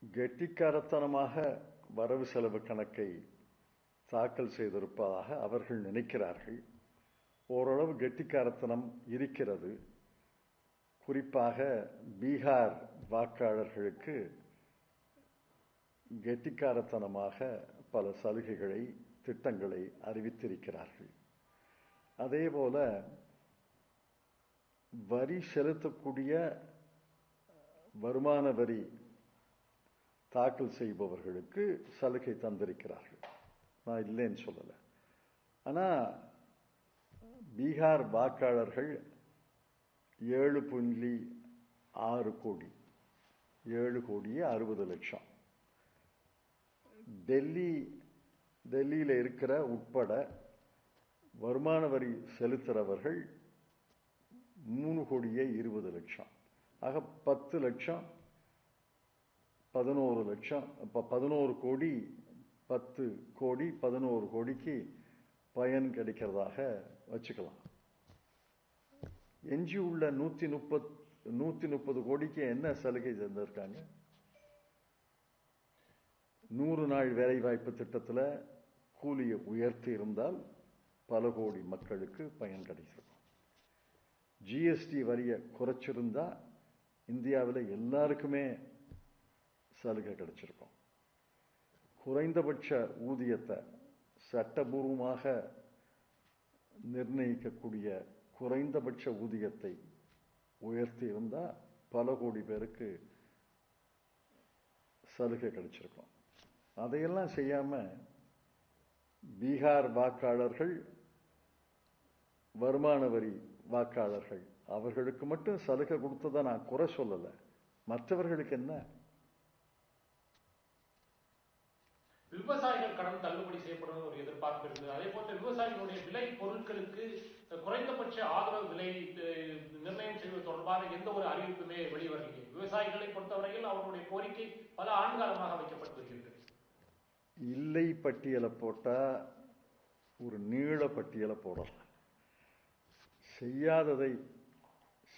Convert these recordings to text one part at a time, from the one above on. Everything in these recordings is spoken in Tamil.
கெட்டிக்காரத்தனமாக வரவு செலவு கணக்கை தாக்கல் செய்திருப்பதாக அவர்கள் நினைக்கிறார்கள். ஓரளவு கெட்டிக்காரத்தனம் இருக்கிறது. குறிப்பாக பீகார் வாக்காளர்களுக்கு கெட்டிக்காரத்தனமாக பல சலுகைகளை, திட்டங்களை அறிவித்திருக்கிறார்கள். அதேபோல வரி செலுத்தக்கூடிய வருமான வரி தாக்கல் செய்பவர்களுக்கு சலுகை தந்திருக்கிறார்கள். நான் இல்லைன்னு சொல்லல. ஆனா பீகார் வாக்காளர்கள் 7.6 கோடி, 7,60,00,000. டெல்லியில இருக்கிற உட்பட வருமான வரி செலுத்துறவர்கள் 3,20,00,000. ஆக 10 லட்சம், 11 லட்சம், 11 கோடி, 10 கோடி, 11 கோடிக்கு பயன் கிடைக்கிறதாக வச்சுக்கலாம். எஞ்சி உள்ள 130 கோடிக்கு என்ன சலுகை தந்திருக்காங்க? 100 நாள் வேலைவாய்ப்பு திட்டத்தில் கூலியை உயர்த்தி இருந்தால் பல கோடி மக்களுக்கு பயன் கிடைச்சிருக்கும். ஜிஎஸ்டி வரியை குறைச்சிருந்தா இந்தியாவில் எல்லாருக்குமே சலுகை கிடைச்சிருக்கும். குறைந்தபட்ச ஊதியத்தை சட்டபூர்வமாக நிர்ணயிக்கக்கூடிய குறைந்தபட்ச ஊதியத்தை உயர்த்தி இருந்தா பல கோடி பேருக்கு சலுகை கிடைச்சிருக்கும். அதையெல்லாம் செய்யாம பீகார் வாக்காளர்கள், வருமான வரி வாக்காளர்கள், அவர்களுக்கு மட்டும் சலுகை கொடுத்ததை நான் குறை சொல்லல. மற்றவர்களுக்கு என்ன? விவசாயிகள் கடன் தள்ளுபடி செய்யப்படும் ஒரு எதிர்பார்ப்பு இருக்குது. அதே போல விவசாயிகளுடைய விலை பொருட்களுக்கு குறைந்தபட்ச ஆதரவு விலை நிர்ணயம் செய்வது தொடர்பான எந்த ஒரு அறிவிப்புமே வெளிவரவில்லை. விவசாயிகளை பொறுத்தவரையில் அவர்களுடைய கோரிக்கை பல ஆண்டுகாலமாக வைக்கப்பட்டு வருகிறது. இல்லை பட்டியலை போட்டா ஒரு நீள பட்டியலை போடலாம்.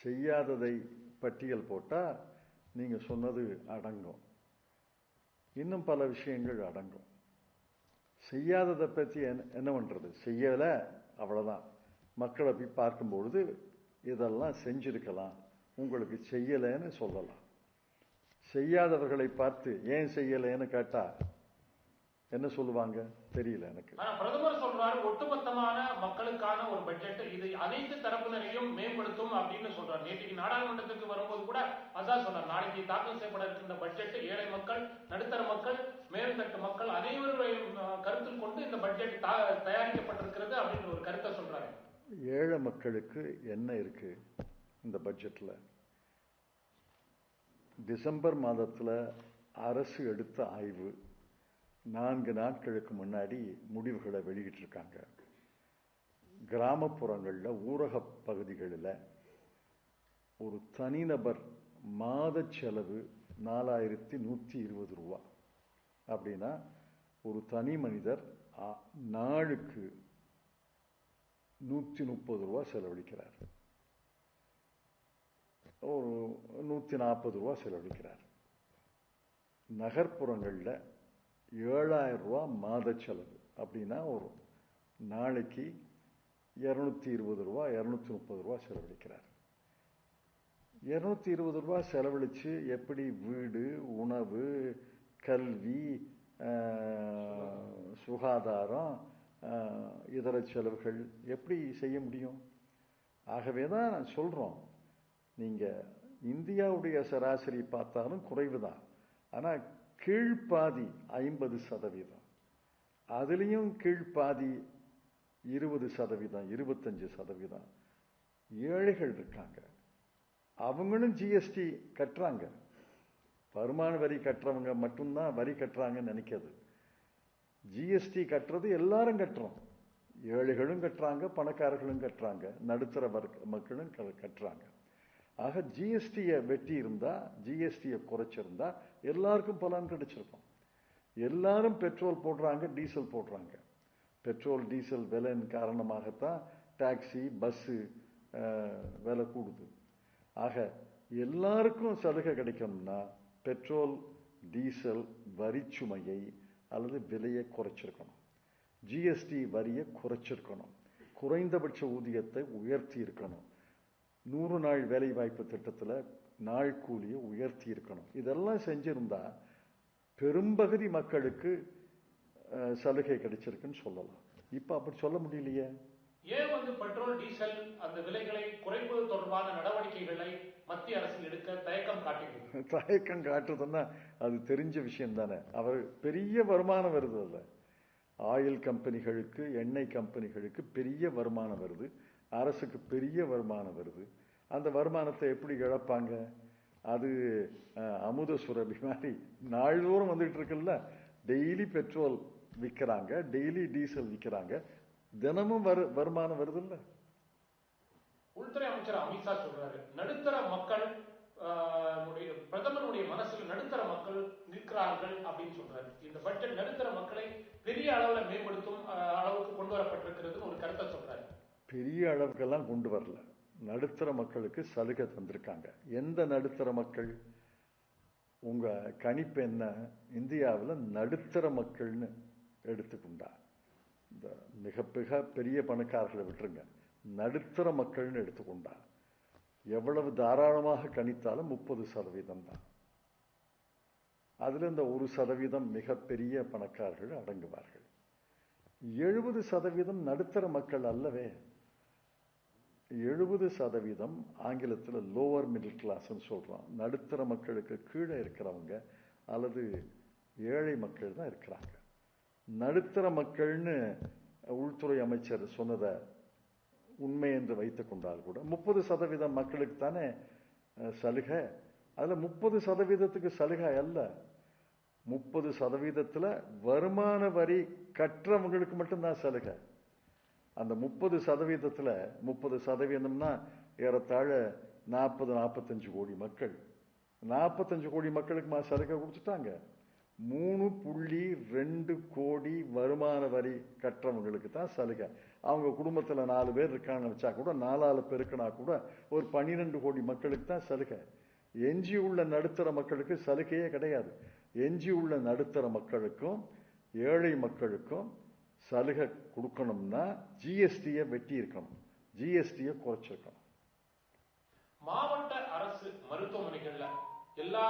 செய்யாததை பட்டியல் போட்டா நீங்க சொன்னது அடங்கும். இன்னும் பல விஷயங்கள் அடங்கும். செய்யாததை பற்றி என்ன பண்றது? செய்யல, அவ்வளவுதான். மக்களை போய் பார்க்கும்பொழுது இதெல்லாம் செஞ்சிருக்கலாம், உங்களுக்கு செய்யலைன்னு சொல்லலாம். செய்யாதவர்களை பார்த்து ஏன் செய்யலைன்னு கேட்டா என்ன சொல்லுவாங்க தெரியல எனக்கு. பிரதமர் சொல்றாரு ஒட்டுமொத்தமான மக்களுக்கான ஒரு பட்ஜெட், இது அனைத்து தரப்பினரையும் மேம்படுத்தும் அப்படின்னு சொல்றாரு. நேற்று நாடாளுமன்றத்துக்கு வரும்போது கூட அதான் சொன்னார். நாளைக்கு தாக்கல் செய்யப்பட இருக்கின்ற பட்ஜெட் ஏழை மக்கள், நடுத்தர மக்கள், மேல்தட்டு மக்கள் அனைவரையும் கருத்தில் கொண்டு இந்த பட்ஜெட் தயாரிக்கப்பட்டிருக்கிறது அப்படின்ற ஒரு கருத்தை சொல்றாரு. ஏழை மக்களுக்கு என்ன இருக்கு இந்த பட்ஜெட்ல? டிசம்பர் மாதத்துல அரசு எடுத்த ஆய்வு 4 நாட்களுக்கு முன்னாடி முடிவுகளை வெளியிட்டிருக்காங்க. கிராமப்புறங்களில், ஊரக பகுதிகளில் ஒரு தனிநபர் மாத செலவு 4,120 ரூபா. அப்படின்னா ஒரு தனி மனிதர் நாளுக்கு 130 ரூபா செலவழிக்கிறார், ஒரு 140 ரூபா செலவழிக்கிறார். நகர்ப்புறங்களில் 7,000 ரூபா மாத செலவு. அப்படின்னா ஒரு நாளைக்கு 220 ரூபா, 230 ரூபா செலவழிக்கிறார். 220 ரூபா செலவழிச்சு எப்படி வீடு, உணவு, கல்வி, சுகாதாரம், இதர செலவுகள் எப்படி செய்ய முடியும்? ஆகவேதான் சொல்றோம், நீங்க இந்தியாவுடைய சராசரி பார்த்தாலும் குறைவுதான். ஆனா கீழ்பாதி 50%, அதுலயும் கீழ்பாதி 20%, 25% ஏழைகள் இருக்காங்க. அவங்களும் ஜிஎஸ்டி கட்டுறாங்க. வருமான வரி கட்டுறவங்க மட்டும்தான் வரி கட்டுறாங்கன்னு நினைக்கிறது. ஜிஎஸ்டி கட்டுறது எல்லாரும் கட்டுறோம். ஏழைகளும் கட்டுறாங்க, பணக்காரர்களும் கட்டுறாங்க, நடுத்தர மக்களும் கட்டுறாங்க. ஆக ஜிஎஸ்டியை வெட்டி இருந்தா, ஜிஎஸ்டியை குறைச்சிருந்தா எல்லாருக்கும் பலன் கிடைச்சிருக்கும். எல்லாரும் பெட்ரோல் போடுறாங்க, டீசல் போடுறாங்க. பெட்ரோல் டீசல் விலையின் காரணமாகத்தான் டாக்ஸி, பஸ் விலை கூடுது. ஆக எல்லாருக்கும் சலுகை கிடைக்கணும்னா பெட்ரோல் டீசல் வரிச்சுமையை அல்லது விலையை குறைச்சிருக்கணும். ஜிஎஸ்டி வரியை குறைச்சிருக்கணும். குறைந்தபட்ச ஊதியத்தை உயர்த்தி இருக்கணும். 100 நாள் வேலை வாய்ப்பு திட்டத்தில் நாள் கூலியை உயர்த்தி இருக்கணும். இதெல்லாம் செஞ்சிருந்தா பெரும்பகுதி மக்களுக்கு சலுகை கிடைச்சிருக்குன்னு சொல்லலாம். இப்ப அப்படி சொல்ல முடியலையே. ஏன் பெட்ரோல் டீசல் அந்த விலைகளை குறைப்பது தொடர்பான நடவடிக்கைகளை மத்திய அரசு எடுக்க தயக்கம் காட்டுகிறது? தயக்கம் காட்டுறதுன்னா அது தெரிஞ்ச விஷயம் தானே. அவர் பெரிய வருமானம் வருது. அல்ல, ஆயில் கம்பெனிகளுக்கு, எண்ணெய் கம்பெனிகளுக்கு பெரிய வருமானம் வருது. அரசுக்கு பெரிய வருமானம் வருது. அந்த வருமானத்தை எப்படி இழப்பாங்க? அது அமுத சுரபி மாதிரி நாள்தோறும் வந்துட்டு இருக்குல்ல. டெய்லி பெட்ரோல் விற்கிறாங்க, டெய்லி டீசல் விற்கிறாங்க, தினமும் வருமானம் வருது இல்ல. உள்துறை அமைச்சர் அமித்ஷா சொல்றாரு, நடுத்தர மக்கள் பிரதமருடைய மனசுல நடுத்தர மக்கள் நிற்கிறார்கள் அப்படின்னு சொல்றாரு. இந்த பட்ஜெட் நடுத்தர மக்களை பெரிய அளவுல மேம்படுத்தும் அளவுக்கு கொண்டு வரப்பட்டிருக்கிறது ஒரு கருத்தை சொல்றாரு. பெரிய அளவுக்கெல்லாம் கொண்டு வரல. நடுத்தர மக்களுக்கு சலுகை தந்திருக்காங்க. எந்த நடுத்தர மக்கள்? உங்க கணிப்பு என்ன? இந்தியாவில் நடுத்தர மக்கள்னு எடுத்துக்கொண்டா, இந்த மிக மிக பெரிய பணக்காரர்களை விட்டுருங்க, நடுத்தர மக்கள்னு எடுத்துக்கொண்டா எவ்வளவு தாராளமாக கணித்தாலும் 30% தான். அதுல இந்த 1% மிகப்பெரிய பணக்காரர்கள் அடங்குவார்கள். 70% நடுத்தர மக்கள் அல்லவே. 70% ஆங்கிலத்தில் லோவர் மிடில் கிளாஸ் சொல்றோம். நடுத்தர மக்களுக்கு கீழே இருக்கிறவங்க அல்லது ஏழை மக்கள் தான் இருக்கிறாங்க. நடுத்தர மக்கள்னு உள்துறை அமைச்சர் சொன்னதை உண்மை என்று வைத்துக் கொண்டால் கூட 30% மக்களுக்கு தானே சலுகை. அதுல 30%க்கு சலுகை அல்ல. 30%த்துல வருமான வரி கற்றவங்களுக்கு மட்டும்தான் சலுகை. அந்த 30%த்துல 30%னா ஏறத்தாழ 40-45 கோடி மக்கள். 45 கோடி மக்களுக்கு சலுகை கொடுத்துட்டாங்க. 3.2 கோடி வருமான வரி கற்றவங்களுக்கு தான் சலுகை. அவங்க குடும்பத்துல 4 பேர் இருக்காங்கன்னு வச்சா கூட 4 பெருக்கினா கூட ஒரு 12 கோடி மக்களுக்கு தான் சலுகை. எஞ்சி உள்ள நடுத்தர மக்களுக்கு சலுகையே கிடையாது. எஞ்சி உள்ள நடுத்தர மக்களுக்கும் ஏழை மக்களுக்கும் சலுகை கொடுக்கணும்னா ஜிஎஸ்டியை வெட்டி இருக்கணும், ஜிஎஸ்டியை குறைச்சிருக்கணும். மாவட்ட அரசு மருத்துவமனைகள்ல எல்லா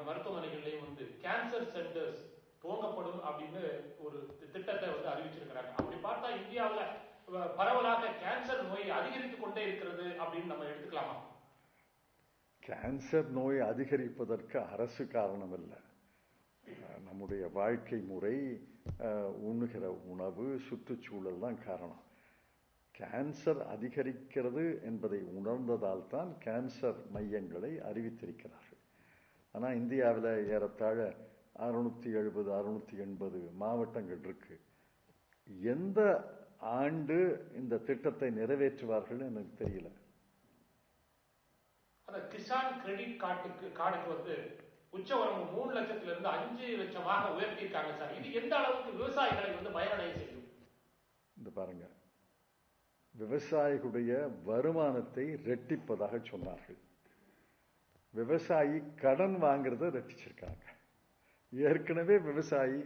மருத்துவமனைகள்லயும் கேன்சர் சென்டர்ஸ் துவங்கப்படும் அப்படின்னு ஒரு திட்டத்தை அறிவிச்சிருக்கிறாங்க. அப்படி பார்த்தா இந்தியாவில் பரவலாக கேன்சர் நோய் அதிகரித்துக் கொண்டே இருக்கிறது அப்படின்னு நம்ம எடுத்துக்கலாமா? கேன்சர் நோய் அதிகரிப்பதற்கு அரசு காரணம் இல்லை. நம்முடைய வாழ்க்கை முறை, உண்ணுகிற உணவு, சுற்றுச்சூழல் தான் காரணம். கேன்சர் அதிகரிக்கிறது என்பதை உணர்ந்ததால் தான் கேன்சர் மையங்களை அறிவித்திருக்கிறார்கள். ஆனால் இந்தியாவில் ஏறத்தாழ 670-680 மாவட்டங்கள் இருக்கு. எந்த ஆண்டு இந்த திட்டத்தை நிறைவேற்றுவார்கள் எனக்கு தெரியல. கிசான் கிரெடிட் கார்டுக்கு உச்சவரம்பு 3 லட்சத்திலிருந்து 5 லட்சமாக உயர்த்தி இருக்காங்க சார். இது எந்த அளவுக்கு விவசாயிகளை பயனடைய செய்யும்? இந்த பாருங்க, விவசாயிகளுடைய வருமானத்தை ரெட்டிப்பதாக சொன்னார்கள். விவசாயி கடன் வாங்குறத ரெட்டிச்சிருக்காங்க. ஏற்கனவே விவசாயி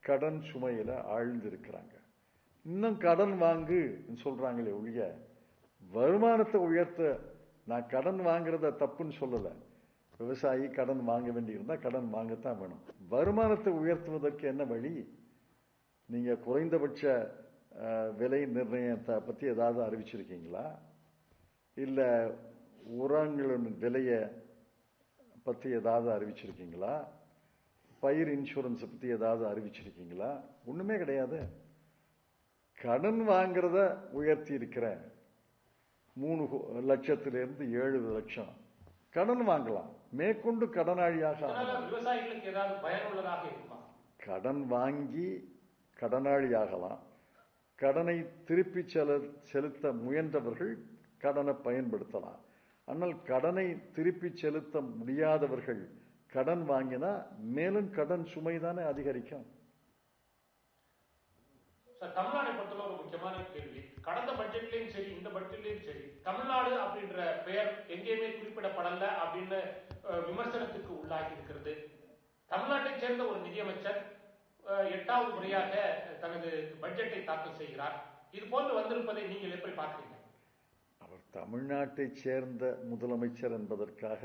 கடன் சுமையில ஆழ்ந்திருக்கிறாங்க. இன்னும் கடன் வாங்கு சொல்றாங்களே ஒழிய வருமானத்தை உயர்த்த, நான் கடன் வாங்குறத தப்புன்னு சொல்லல. விவசாயி கடன் வாங்க வேண்டியிருந்தா கடன் வாங்கத்தான் வேணும். வருமானத்தை உயர்த்துவதற்கு என்ன வழி? நீங்க குறைந்தபட்ச விலை நிர்ணயத்தை பத்தி ஏதாவது அறிவிச்சிருக்கீங்களா? இல்ல உரங்களின் விலையை பத்தி ஏதாவது அறிவிச்சிருக்கீங்களா? பயிர் இன்சூரன்ஸ் பத்தி ஏதாவது அறிவிச்சிருக்கீங்களா? ஒண்ணுமே கிடையாது. கடன் வாங்குறத உயர்த்தி இருக்கிறேன். 3 லட்சத்திலிருந்து 7 லட்சம் கடன் வாங்கலாம். மேற்கொண்டு கடனாளியாக விவசாயிகளுக்கு ஏதாவது பயனுள்ளதாக இருக்குமா? கடன் வாங்கி கடனாளியாகலாம். கடனை திருப்பி செலுத்த முயன்றவர்கள் கடனை பயன்படுத்தலாம். ஆனால் கடனை திருப்பி செலுத்த முடியாதவர்கள் கடன் வாங்கினா மேலும் கடன் சுமை தானே அதிகரிக்கும். தமிழ்நாடு பொறுத்தவரை ஒரு முக்கியமான கேள்வி, கடந்த பட்ஜெட்லயும் சரி இந்த பட்ஜெட்லயும் சரி தமிழ்நாடு அப்படின்ற பெயர் எங்கேயுமே குறிப்பிடப்படல அப்படின்னு விமர்சனத்துக்கு உள்ளாகி இருக்கிறது. சேர்ந்த ஒரு நிதியமைச்சர் 8வது முறையாக தனது பட்ஜெட்டை தாக்கல் செய்கிறார். இது போன்று வந்திருப்பதை நீங்கள் எப்படி பார்க்கிறீங்க? அவர் தமிழ்நாட்டை சேர்ந்த முதலமைச்சர் என்பதற்காக,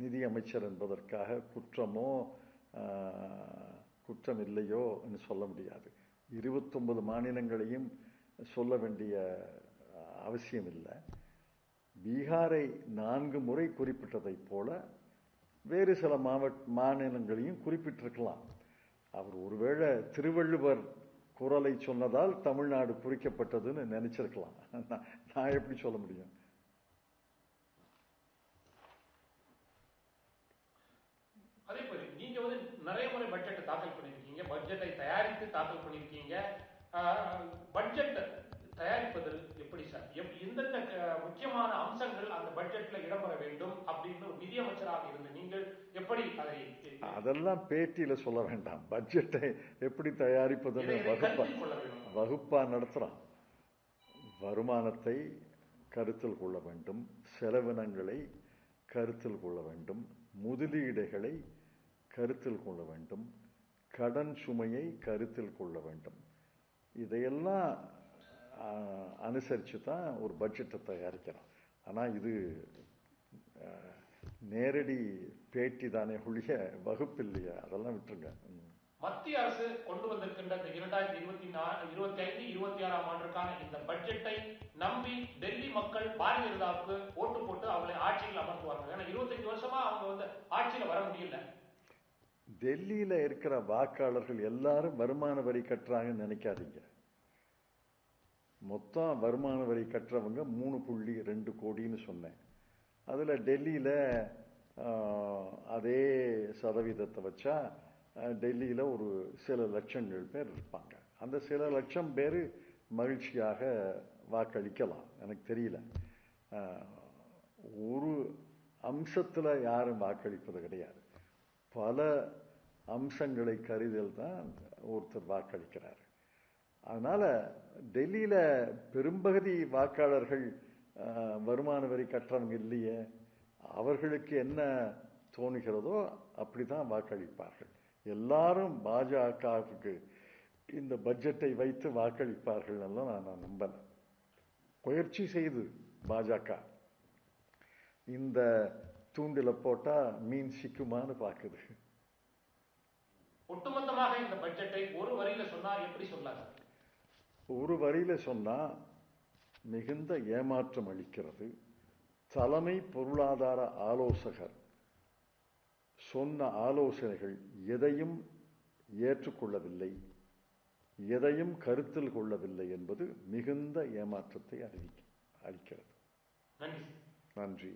நிதி அமைச்சர் என்பதற்காக குற்றம் இல்லையோ என்று சொல்ல முடியாது. 29 மாநிலங்களையும் சொல்ல வேண்டிய அவசியம் இல்லை. பீகாரை 4 முறை குறிப்பிட்டதைப் போல வேறு சில மாநிலங்களையும் குறிப்பிட்டிருக்கலாம். அவர் ஒருவேளை திருவள்ளுவர் குறளை சொன்னதால் தமிழ்நாடு குறிக்கப்பட்டதுன்னு நினைச்சிருக்கலாம். நான் எப்படி சொல்ல முடியும்? அதே போல நீங்க நிறைய முறை பட்ஜெட்டை தாக்கல் பண்ணிருக்கீங்க, பட்ஜெட்டை தயாரித்து தாக்கல் பண்ணிருக்கீங்க. பட்ஜெட் தயாரிப்பதில் எப்படி சார், எந்தெந்த முக்கியமான அம்சங்கள் அந்த பட்ஜெட்ல இடம்பெற வேண்டும் அப்படின்னு நிதியமைச்சராக இருந்து நீங்கள் எப்படி அதை? அதெல்லாம் பேட்டியில சொல்ல வேண்டாம். பட்ஜெட்டை எப்படி தயாரிப்பதுன்னு வகுப்பா நடத்துறான். வருமானத்தை கருத்தில் கொள்ள வேண்டும், செலவினங்களை கருத்தில் கொள்ள வேண்டும், முதலீடுகளை கருத்தில் கொள்ள வேண்டும், கடன் சுமையை கருத்தில் கொள்ள வேண்டும். இதையெல்லாம் அனுசரித்து தான் ஒரு பட்ஜெட்டை தயாரிக்கிறோம். ஆனால் இது நேரடி பேட்டி தானே ஒழிய வகுப்பு இல்லையா, அதெல்லாம் விட்டுருங்க. மத்திய அரசு கொண்டு வந்திருக்கின்ற 2025-26 ஆண்டுக்கான இந்த பட்ஜெட்டை நம்பி டெல்லி மக்கள் பாரதிய ஜனதாவுக்கு ஓட்டு போட்டு அவங்களை ஆட்சியில் அமர்த்துவாங்க. ஏன்னா 25 வருஷமா அவங்க ஆட்சியில வர முடியல. டெல்லியில இருக்கிற வாக்காளர்கள் எல்லாரும் வருமான வரி கட்டுறாங்கன்னு நினைக்காதீங்க. மொத்தம் வருமான வரி கட்டுறவங்க 3.2 கோடின்னு சொன்னேன். அதுல டெல்லியில அதே சதவீதத்தை வச்சா டெல்லியில ஒரு சில லட்சங்கள் பேர் இருப்பாங்க. அந்த சில லட்சம் பேர் மகிழ்ச்சியாக வாக்களிக்கலாம். எனக்கு தெரியல. ஒரு அம்சத்துல யாரும் வாக்களிப்பது கிடையாது. பல அம்சங்களை கருதில் தான் ஒருத்தர் வாக்களிக்கிறார். அதனால டெல்லியில பெரும்பகுதி வாக்காளர்கள் வருமான வரி கட்டுறவங்க இல்லையே. அவர்களுக்கு என்ன தோணுகிறதோ அப்படிதான் வாக்களிப்பார்கள். எல்லாரும் பாஜகவுக்கு இந்த பட்ஜெட்டை வைத்து வாக்களிப்பார்கள் எல்லாம் நான் நம்பல. முயற்சி செய்து பாஜக இந்த தூண்டில போட்டா மீன் சிக்குமான்னு பாக்குது. ஒட்டுமொத்தமாக இந்த பட்ஜெட்டை ஒரு வரியில சொன்னா எப்படி சொல்லாங்க? ஒரு வரியில சொன்னா மிகுந்த ஏமாற்றம் அளிக்கிறது. தலைமை பொருளாதார ஆலோசகர் சொன்ன ஆலோசனைகள் எதையும் ஏற்றுக்கொள்ளவில்லை, எதையும் கருத்தில் கொள்ளவில்லை என்பது மிகுந்த ஏமாற்றத்தை அளிக்கிறது. நன்றி. நன்றி.